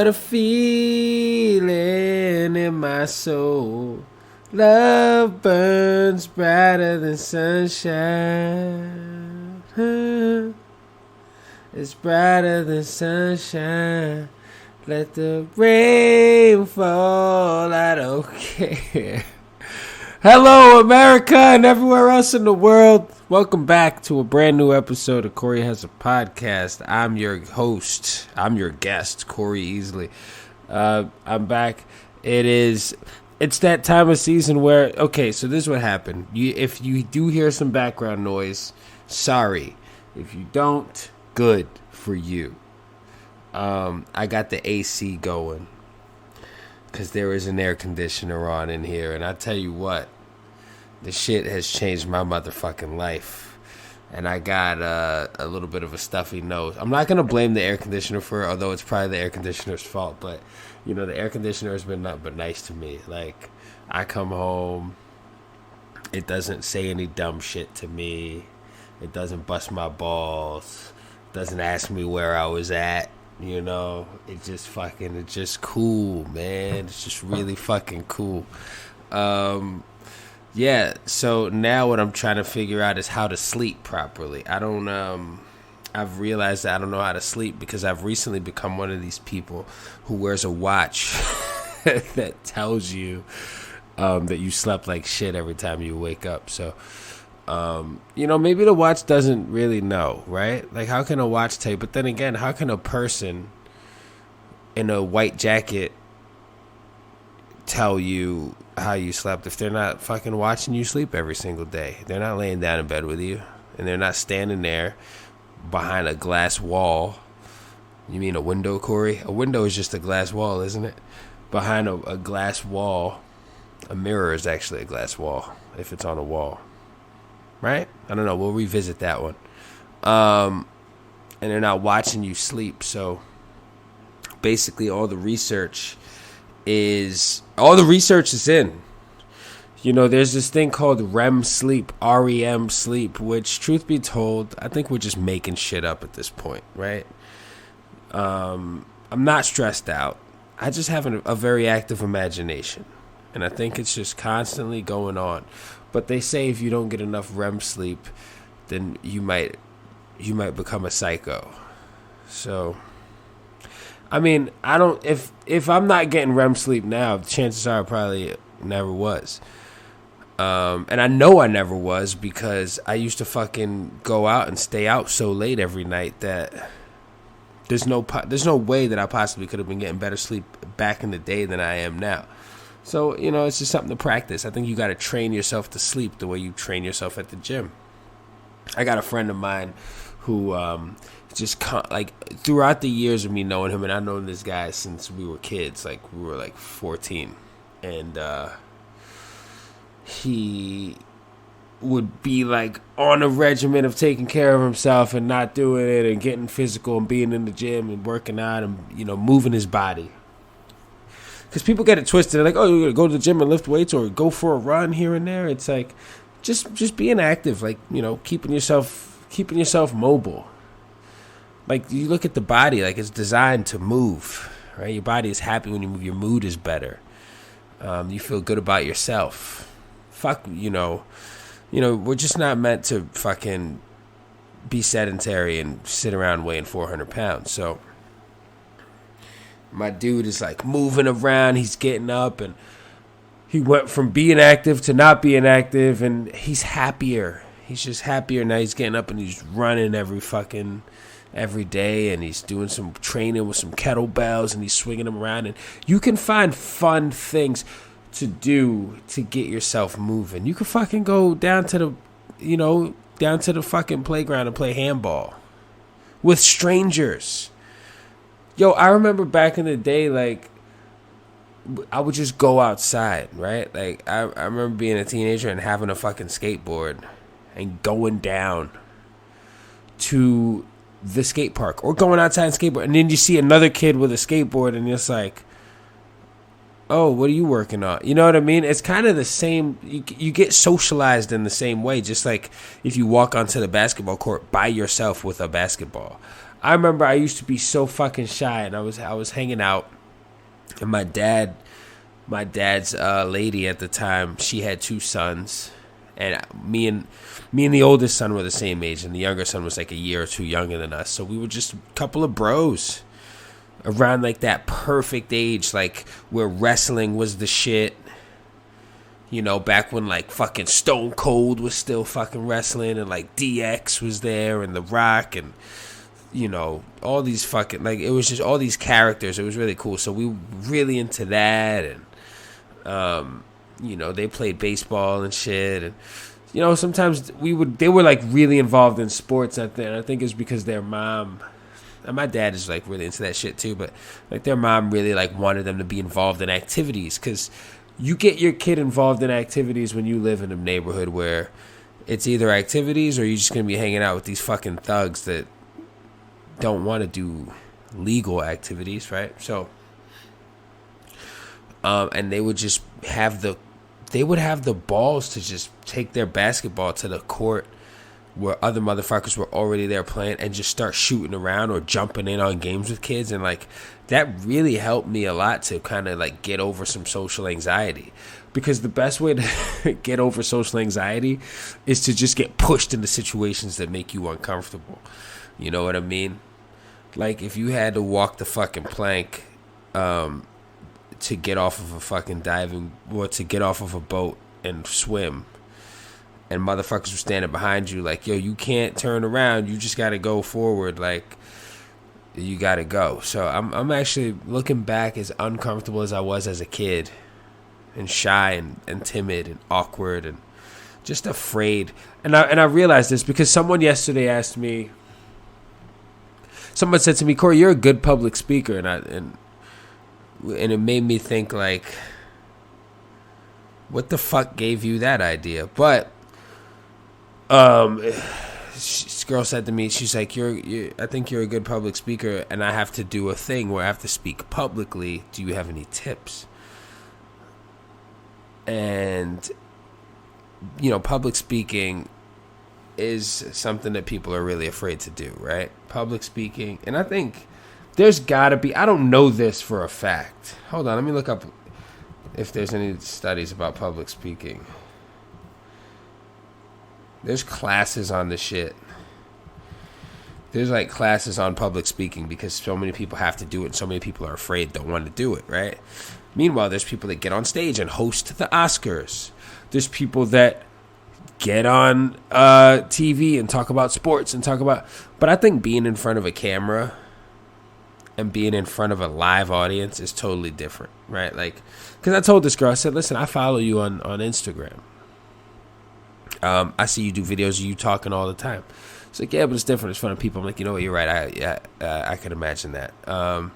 What a feeling in my soul. Love burns brighter than sunshine. It's brighter than sunshine. Let the rain fall. I don't care. Hello, America and everywhere else in the world. Welcome back to a brand new episode of Corey Has a Podcast. I'm your host. I'm your guest, Corey Easley. I'm back. It's that time of season where, okay, so this is what happened. If you do hear some background noise, sorry. If you don't, good for you. I got the AC going because there is an air conditioner on in here, and I tell you what, the shit has changed my motherfucking life. And I got a little bit of a stuffy nose. I'm not gonna blame the air conditioner for it, although it's probably the air conditioner's fault. But you know, the air conditioner has been nothing but nice to me. Like, I come home, it doesn't say any dumb shit to me. It doesn't bust my balls. It doesn't ask me where I was at. You know, it's just cool, man. It's just really fucking cool. Yeah, so now what I'm trying to figure out is how to sleep properly. I've realized that I don't know how to sleep because I've recently become one of these people who wears a watch that tells you that you slept like shit every time you wake up. So, you know, maybe the watch doesn't really know, right? Like, how can a watch tell you? But then again, how can a person in a white jacket tell you how you slept if they're not fucking watching you sleep every single day? They're not laying down in bed with you, and they're not standing there behind a glass wall. You mean a window, Corey? A window is just a glass wall, isn't it? Behind a glass wall, a mirror is actually a glass wall if it's on a wall, right? I don't know. We'll revisit that one. And they're not watching you sleep. So basically all the research is in. You know, there's this thing called REM sleep, REM sleep, which, truth be told, I think we're just making shit up at this point, right? I'm not stressed out. I just have a very active imagination, and I think it's just constantly going on. But they say if you don't get enough REM sleep, then you might become a psycho. So, I mean, if I'm not getting REM sleep now, chances are I probably never was. And I know I never was because I used to fucking go out and stay out so late every night that there's no way that I possibly could have been getting better sleep back in the day than I am now. So, you know, it's just something to practice. I think you got to train yourself to sleep the way you train yourself at the gym. I got a friend of mine who like throughout the years of me knowing him, and I've known this guy since we were kids, like we were like 14, and he would be like on a regimen of taking care of himself and not doing it and getting physical and being in the gym and working out and, you know, moving his body. Because people get it twisted. They're like, oh, you're going to go to the gym and lift weights or go for a run here and there. It's like just being active, like, you know, keeping yourself mobile. Like, you look at the body, like, it's designed to move, right? Your body is happy when you move. Your mood is better. You feel good about yourself. Fuck, you know, we're just not meant to fucking be sedentary and sit around weighing 400 pounds. So my dude is like moving around. He's getting up, and he went from being active to not being active, and he's happier. He's just happier now. He's getting up and he's running every day, and he's doing some training with some kettlebells, and he's swinging them around. And you can find fun things to do to get yourself moving. You can fucking go down to the fucking playground and play handball with strangers. Yo, I remember back in the day, like, I would just go outside, right? Like, I remember being a teenager and having a fucking skateboard and going down to the skate park or going outside and skateboard. And then you see another kid with a skateboard and it's like, oh, what are you working on? You know what I mean? It's kind of the same. You get socialized in the same way, just like if you walk onto the basketball court by yourself with a basketball. I remember I used to be so fucking shy, and I was hanging out, and my dad's lady at the time, she had 2 sons, and me and the oldest son were the same age, and the younger son was like a year or 2 younger than us. So we were just a couple of bros around like that perfect age, like where wrestling was the shit. You know, back when like fucking Stone Cold was still fucking wrestling, and like DX was there, and The Rock, and you know, all these fucking, like, it was just all these characters. It was really cool. So we were really into that, and you know, they played baseball and shit, and you know, sometimes they were like really involved in sports. I think it's because their mom, and my dad is like really into that shit too, but like their mom really like wanted them to be involved in activities, because you get your kid involved in activities when you live in a neighborhood where it's either activities or you're just going to be hanging out with these fucking thugs that don't want to do legal activities, right? So, and they would just have the balls to just take their basketball to the court where other motherfuckers were already there playing and just start shooting around or jumping in on games with kids. And like, that really helped me a lot to kind of like get over some social anxiety, because the best way to get over social anxiety is to just get pushed into situations that make you uncomfortable. You know what I mean? Like, if you had to walk the fucking plank to get off of a fucking diving, or to get off of a boat and swim, and motherfuckers were standing behind you like, yo, you can't turn around, you just gotta go forward, like, you gotta go. So I'm actually looking back, as uncomfortable as I was as a kid, and shy and timid and awkward and just afraid. And I realized this because someone yesterday asked me, someone said to me, Corey, you're a good public speaker, and it made me think, like, what the fuck gave you that idea? But this girl said to me, she's like, I think you're a good public speaker, and I have to do a thing where I have to speak publicly. Do you have any tips? And, you know, public speaking is something that people are really afraid to do, right? Public speaking. And I think there's gotta be, I don't know this for a fact. Hold on, let me look up if there's any studies about public speaking. There's classes on this shit. There's like classes on public speaking because so many people have to do it and so many people are afraid, don't want to do it, right? Meanwhile, there's people that get on stage and host the Oscars. There's people that get on TV and talk about sports and talk about... But I think being in front of a camera and being in front of a live audience is totally different, right? Like, because I told this girl, I said, listen, I follow you on Instagram. I see you do videos of you talking all the time. It's like, yeah, but it's different. It's in front of people. I'm like, you know what? You're right. I can imagine that.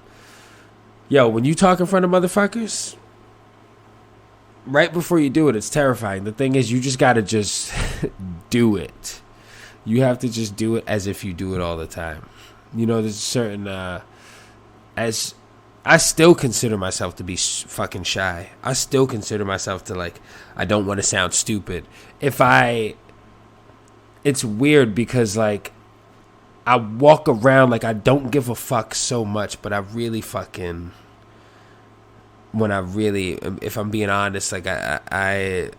Yo, when you talk in front of motherfuckers, right before you do it, it's terrifying. The thing is, you just got to just do it. You have to just do it as if you do it all the time. You know, there's a certain... as I still consider myself to be fucking shy. I still consider myself to, like, I don't want to sound stupid. It's weird because, like, I walk around like I don't give a fuck so much, but I really fucking, if I'm being honest, like, I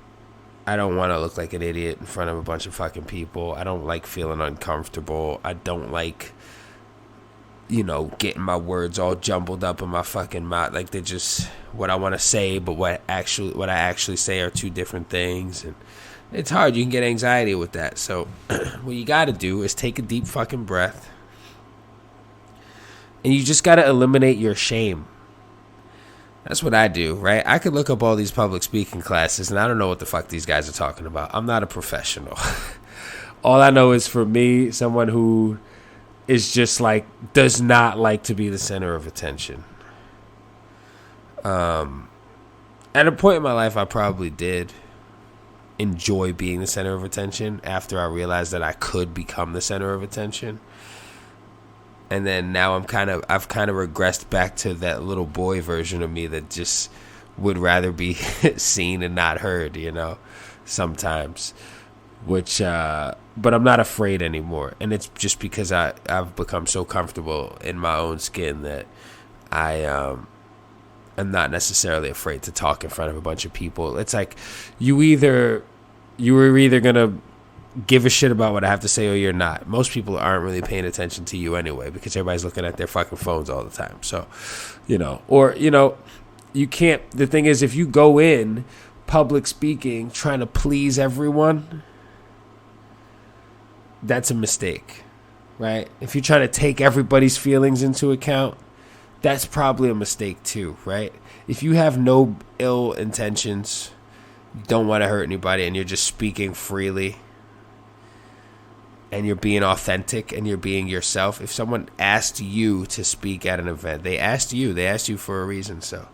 don't want to look like an idiot in front of a bunch of fucking people. I don't like feeling uncomfortable. I don't like, you know, getting my words all jumbled up in my fucking mouth. Like, they're just what I want to say, but what I actually say are two different things. And it's hard. You can get anxiety with that. So what you got to do is take a deep fucking breath. And you just got to eliminate your shame. That's what I do, right? I could look up all these public speaking classes, and I don't know what the fuck these guys are talking about. I'm not a professional. All I know is, for me, someone who is just like, does not like to be the center of attention. At a point in my life, I probably did enjoy being the center of attention after I realized that I could become the center of attention. And then now I've kind of regressed back to that little boy version of me that just would rather be seen and not heard, you know, sometimes. but I'm not afraid anymore. And it's just because I've become so comfortable in my own skin that I'm not necessarily afraid to talk in front of a bunch of people. It's like you were either gonna give a shit about what I have to say or you're not. Most people aren't really paying attention to you anyway because everybody's looking at their fucking phones all the time. So, you can't. The thing is, if you go in public speaking trying to please everyone, that's a mistake, right? If you're trying to take everybody's feelings into account, that's probably a mistake too, right? If you have no ill intentions, you don't want to hurt anybody, and you're just speaking freely, and you're being authentic, and you're being yourself. If someone asked you to speak at an event, they asked you for a reason. So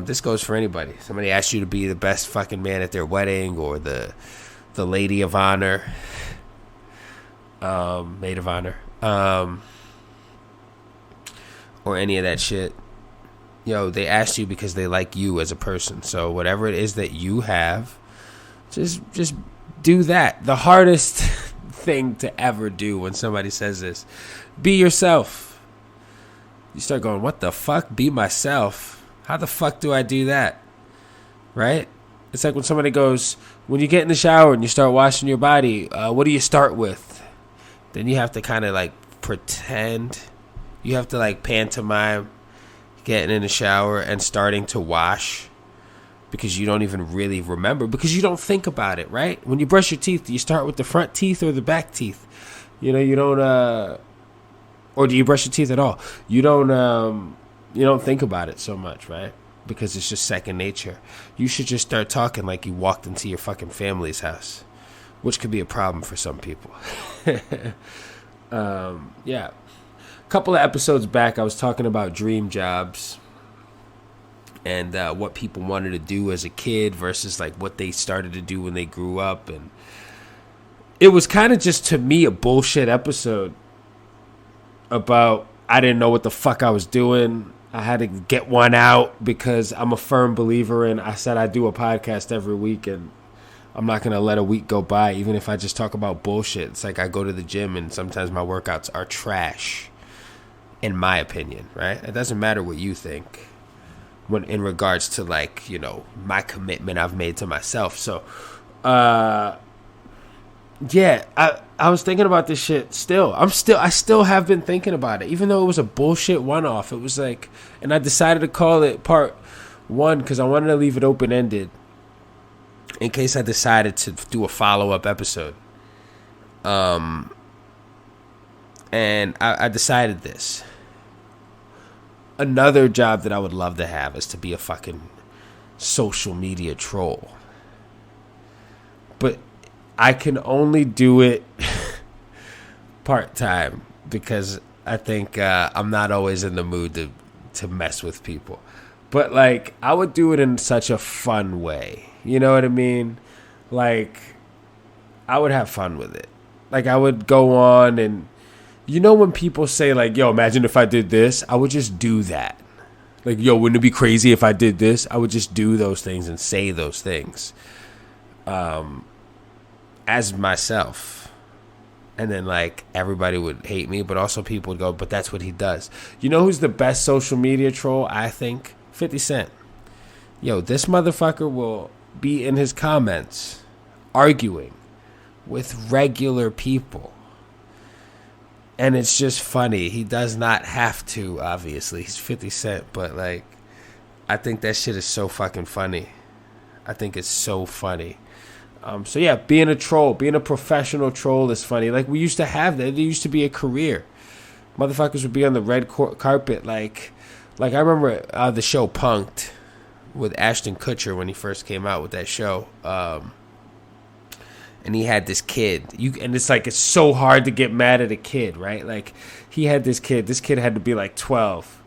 this goes for anybody. Somebody asked you to be the best fucking man at their wedding, or the lady of honor, maid of honor, or any of that shit. They asked you because they like you as a person. So whatever it is that you have, just do that. The hardest thing to ever do when somebody says this, be yourself. You start going, what the fuck? Be myself? How the fuck do I do that? Right? It's like when somebody goes, when you get in the shower and you start washing your body, what do you start with? Then you have to kind of like pretend. You have to like pantomime getting in the shower and starting to wash, because you don't even really remember, because you don't think about it, right? When you brush your teeth, do you start with the front teeth or the back teeth? You don't, or do you brush your teeth at all? You don't think about it so much, right? Because it's just second nature. You should just start talking like you walked into your fucking family's house, which could be a problem for some people. Yeah. A couple of episodes back, I was talking about dream jobs and what people wanted to do as a kid versus like what they started to do when they grew up. And it was kind of just, to me, a bullshit episode about I didn't know what the fuck I was doing. I had to get one out because I'm a firm believer in, I said I do a podcast every week, and I'm not going to let a week go by, even if I just talk about bullshit. It's like I go to the gym and sometimes my workouts are trash, in my opinion, right? It doesn't matter what you think when in regards to like, my commitment I've made to myself. So, yeah, I was thinking about this shit still. I still have been thinking about it, even though it was a bullshit one-off. It was like, and I decided to call it part 1 because I wanted to leave it open-ended in case I decided to do a follow-up episode. And I decided this. Another job that I would love to have is to be a fucking social media troll. But I can only do it part-time because I think I'm not always in the mood to mess with people. But, like, I would do it in such a fun way. You know what I mean? Like, I would have fun with it. Like, I would go on and, when people say, like, yo, imagine if I did this, I would just do that. Like, yo, wouldn't it be crazy if I did this? I would just do those things and say those things. As myself. And then like everybody would hate me, but also people would go, but that's what he does. You know who's the best social media troll? I think 50 Cent. Yo, this motherfucker will be in his comments arguing with regular people, and it's just funny. He does not have to, obviously, he's 50 Cent, but like I think that shit is so fucking funny. I think it's so funny. So yeah, being a troll, being a professional troll is funny. Like, we used to have that. There used to be a career. Motherfuckers would be on the red carpet. Like I remember the show Punk'd with Ashton Kutcher when he first came out with that show. And he had this kid. And it's like, it's so hard to get mad at a kid, right? Like, he had this kid. This kid had to be like 12.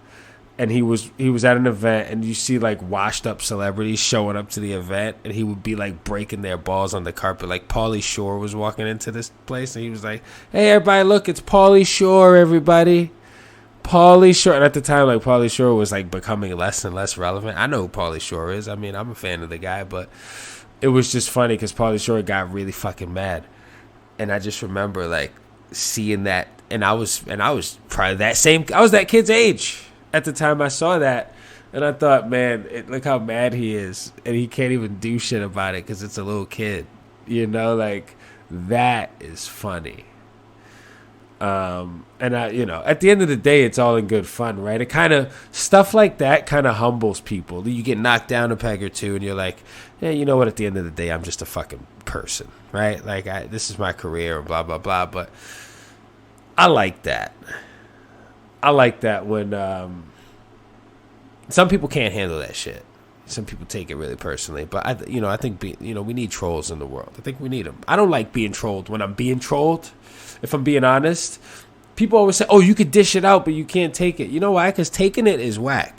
And he was at an event, and you see like washed up celebrities showing up to the event, and he would be like breaking their balls on the carpet. Like Pauly Shore was walking into this place, and he was like, "Hey, everybody, look, it's Pauly Shore, everybody, Pauly Shore." And at the time, like, Pauly Shore was like becoming less and less relevant. I know who Pauly Shore is. I mean, I'm a fan of the guy, but it was just funny because Pauly Shore got really fucking mad, and I just remember like seeing that, and I was probably I was that kid's age at the time I saw that, and I thought, man, look how mad he is, and he can't even do shit about it because it's a little kid, like that is funny. And I, at the end of the day, it's all in good fun, right? It kind of, stuff like that kind of humbles people. You get knocked down a peg or two and you're like, yeah, you know what? At the end of the day, I'm just a fucking person, right? Like this is my career and blah, blah, blah. But I like that. I like that when, some people can't handle that shit. Some people take it really personally, but I think we need trolls in the world. I think we need them. I don't like being trolled when I'm being trolled. If I'm being honest, people always say, "Oh, you could dish it out, but you can't take it." You know why? Because taking it is whack.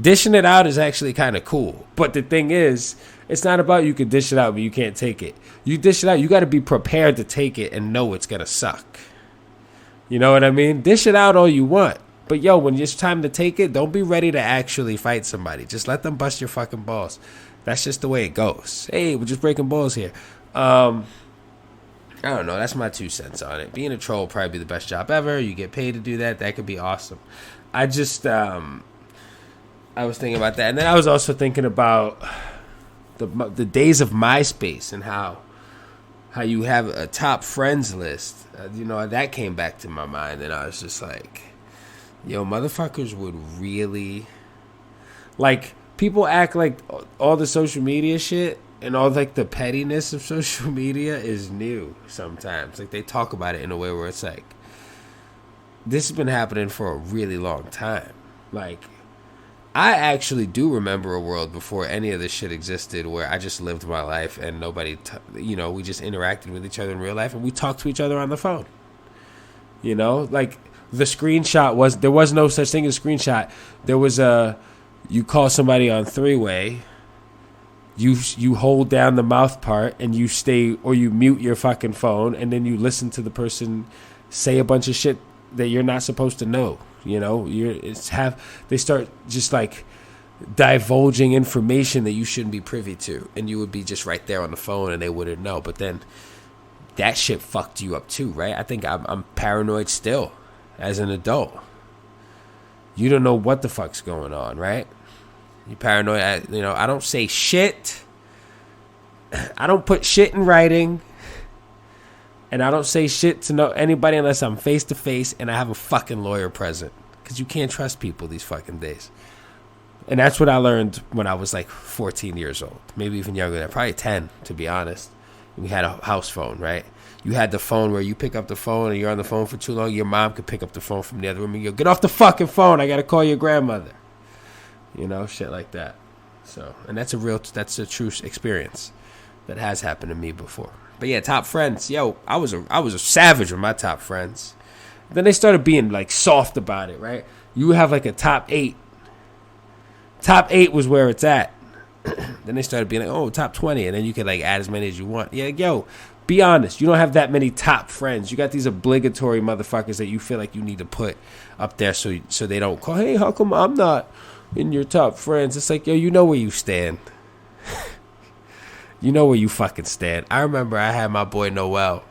Dishing it out is actually kind of cool. But the thing is, it's not about you could dish it out, but you can't take it. You dish it out, you got to be prepared to take it and know it's gonna suck. You know what I mean? Dish it out all you want. But yo, when it's time to take it, don't be ready to actually fight somebody. Just let them bust your fucking balls. That's just the way it goes. Hey, we're just breaking balls here. I don't know. That's my 2 cents on it. Being a troll will probably be the best job ever. You get paid to do that. That could be awesome. I just, I was thinking about that. And then I was also thinking about the days of MySpace and how you have a top friends list. That came back to my mind. And I was just like, yo, motherfuckers would really, like, people act like all the social media shit and all like the pettiness of social media is new sometimes. Like they talk about it in a way where it's like, this has been happening for a really long time. Like, I actually do remember a world before any of this shit existed where I just lived my life and nobody, we just interacted with each other in real life and we talked to each other on the phone. Like the screenshot there was no such thing as screenshot. There was you call somebody on three-way, you hold down the mouth part and you stay, or you mute your fucking phone and then you listen to the person say a bunch of shit that you're not supposed to know. They start just like divulging information that you shouldn't be privy to, and you would be just right there on the phone and they wouldn't know. But then that shit fucked you up too, right? I think I'm paranoid still as an adult. You don't know what the fuck's going on, right? You paranoid. I don't say shit. I don't put shit in writing. And I don't say shit to anybody unless I'm face to face and I have a fucking lawyer present. Because you can't trust people these fucking days. And that's what I learned when I was like 14 years old. Maybe even younger than that. Probably 10, to be honest. We had a house phone, right? You had the phone where you pick up the phone and you're on the phone for too long. Your mom could pick up the phone from the other room and go, get off the fucking phone. I got to call your grandmother. Shit like that. So, and that's a true experience that has happened to me before. But yeah, top friends. Yo, I was a savage with my top friends. Then they started being like soft about it, right? You have like a top 8. Top 8 was where it's at. Then they started being like, oh, top 20. And then you could like add as many as you want. Yeah, yo, be honest. You don't have that many top friends. You got these obligatory motherfuckers that you feel like you need to put up there so they don't call, hey, how come I'm not in your top friends? It's like, yo, you know where you stand. You know where you fucking stand. I remember I had my boy Noel,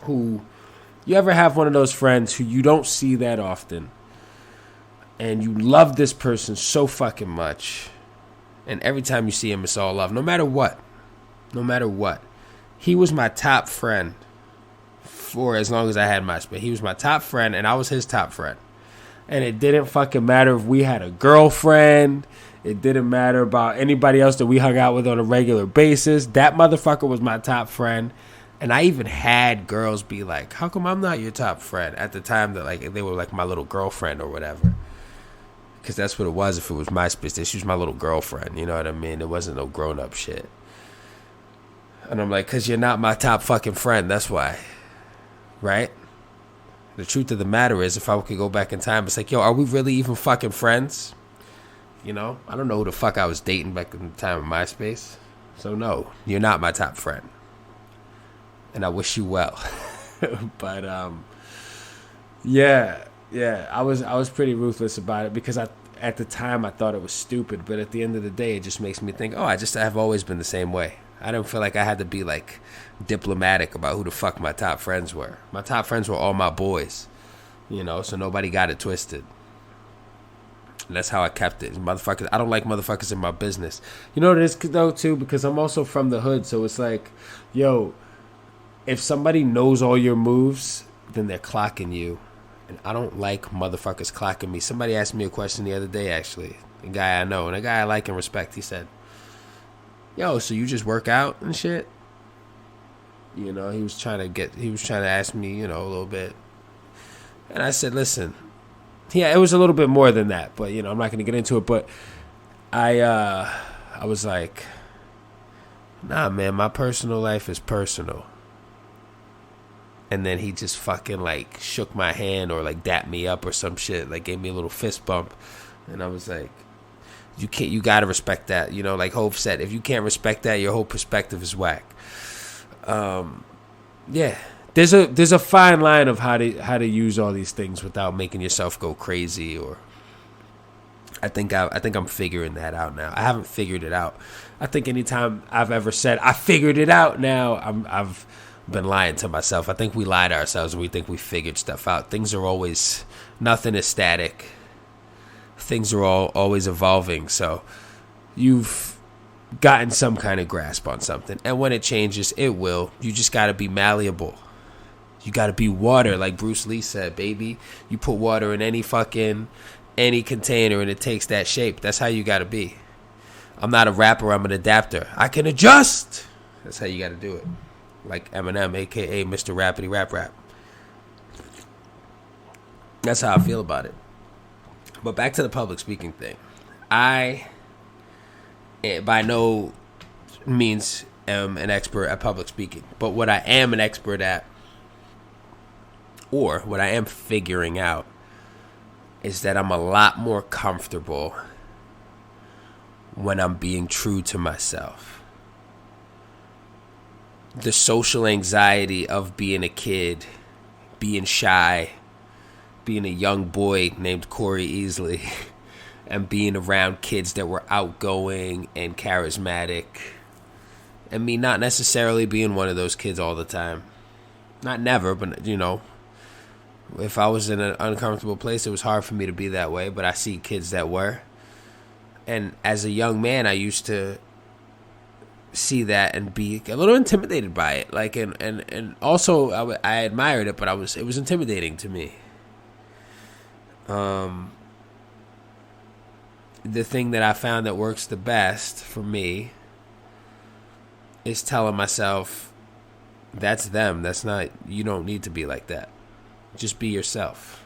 who, you ever have one of those friends who you don't see that often, and you love this person so fucking much, and every time you see him, it's all love, no matter what. He was my top friend for as long as I had MySpace. He was my top friend, and I was his top friend. And it didn't fucking matter if we had a girlfriend. It didn't matter about anybody else that we hung out with on a regular basis. That motherfucker was my top friend. And I even had girls be like, how come I'm not your top friend? At the time that like they were like my little girlfriend or whatever. Because that's what it was if it was MySpace. She was my little girlfriend. You know what I mean? It wasn't no grown-up shit. And I'm like, because you're not my top fucking friend. That's why. Right? The truth of the matter is, if I could go back in time, it's like, yo, are we really even fucking friends? I don't know who the fuck I was dating back in the time of MySpace. So no, you're not my top friend. And I wish you well. But yeah, I was pretty ruthless about it because at the time I thought it was stupid, but at the end of the day, it just makes me think, oh, I've always been the same way. I don't feel like I had to be like diplomatic about who the fuck my top friends were. My top friends were all my boys, so nobody got it twisted. And that's how I kept it. Motherfuckers, I don't like motherfuckers in my business. You know what it is though too, because I'm also from the hood, so it's like, yo, if somebody knows all your moves, then they're clocking you. And I don't like motherfuckers clocking me. Somebody asked me a question the other day, actually. A guy I know, and a guy I like and respect. He said, yo, so you just work out and shit? He was trying to ask me, a little bit. And I said, listen, yeah, it was a little bit more than that, but, I'm not going to get into it. But I was like, nah, man, my personal life is personal. And then he just fucking like shook my hand or like dapped me up or some shit, like gave me a little fist bump. And I was like, you gotta respect that. Like Hov said, if you can't respect that, your whole perspective is whack. Yeah. There's a fine line of how to use all these things without making yourself go crazy. Or I think I'm figuring that out now. I haven't figured it out. I think anytime I've ever said I figured it out now, I've been lying to myself. I think we lie to ourselves when we think we figured stuff out. Things are always, nothing is static. Things are always evolving. So you've gotten some kind of grasp on something, and when it changes, it will. You just got to be malleable. You got to be water, like Bruce Lee said, baby. You put water in any container and it takes that shape. That's how you got to be. I'm not a rapper, I'm an adapter. I can adjust. That's how you got to do it. Like Eminem, a.k.a. Mr. Rappity Rap. That's how I feel about it. But back to the public speaking thing. I, by no means, am an expert at public speaking. But what I am an expert at, or what I am figuring out, is that I'm a lot more comfortable when I'm being true to myself. The social anxiety of being a kid, being shy, being a young boy named Corey Easley, and being around kids that were outgoing and charismatic, and me not necessarily being one of those kids all the time. Not never, but if I was in an uncomfortable place, it was hard for me to be that way, but I see kids that were. And as a young man, I used to see that and be a little intimidated by it, like, and also I admired it, but it was intimidating to me. The thing that I found that works the best for me is telling myself, that's them, that's not, you don't need to be like that. Just be yourself,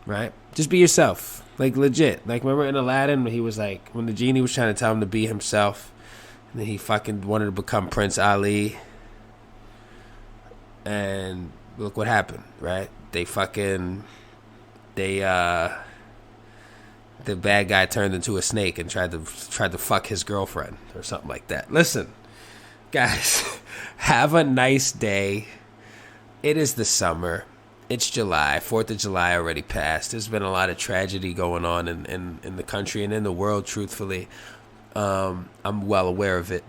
right? Just be yourself, like legit. Like, remember in Aladdin, he was like, when the genie was trying to tell him to be himself, and then he fucking wanted to become Prince Ali. And look what happened, right? The bad guy turned into a snake and tried to fuck his girlfriend or something like that. Listen, guys, have a nice day. It is the summer. It's July. 4th of July already passed. There's been a lot of tragedy going on in the country and in the world, truthfully. I'm well aware of it,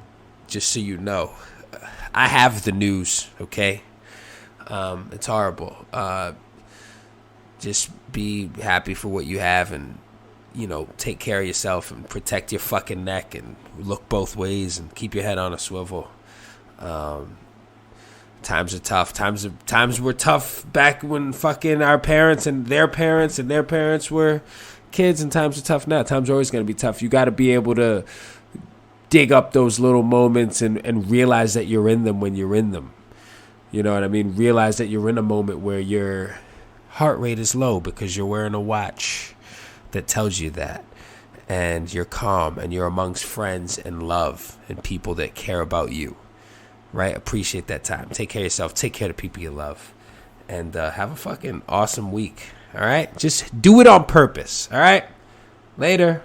just so you know. I have the news, okay? It's horrible. Just be happy for what you have and, take care of yourself and protect your fucking neck and look both ways and keep your head on a swivel. Times are tough. Times were tough back when fucking our parents and their parents were kids, and times are tough now. Times are always going to be tough. You got to be able to dig up those little moments and realize that you're in them when you're in them. You know what I mean? Realize that you're in a moment where your heart rate is low because you're wearing a watch that tells you that. And you're calm and you're amongst friends and love and people that care about you. Right? Appreciate that time. Take care of yourself. Take care of the people you love. And have a fucking awesome week. All right? Just do it on purpose. All right? Later.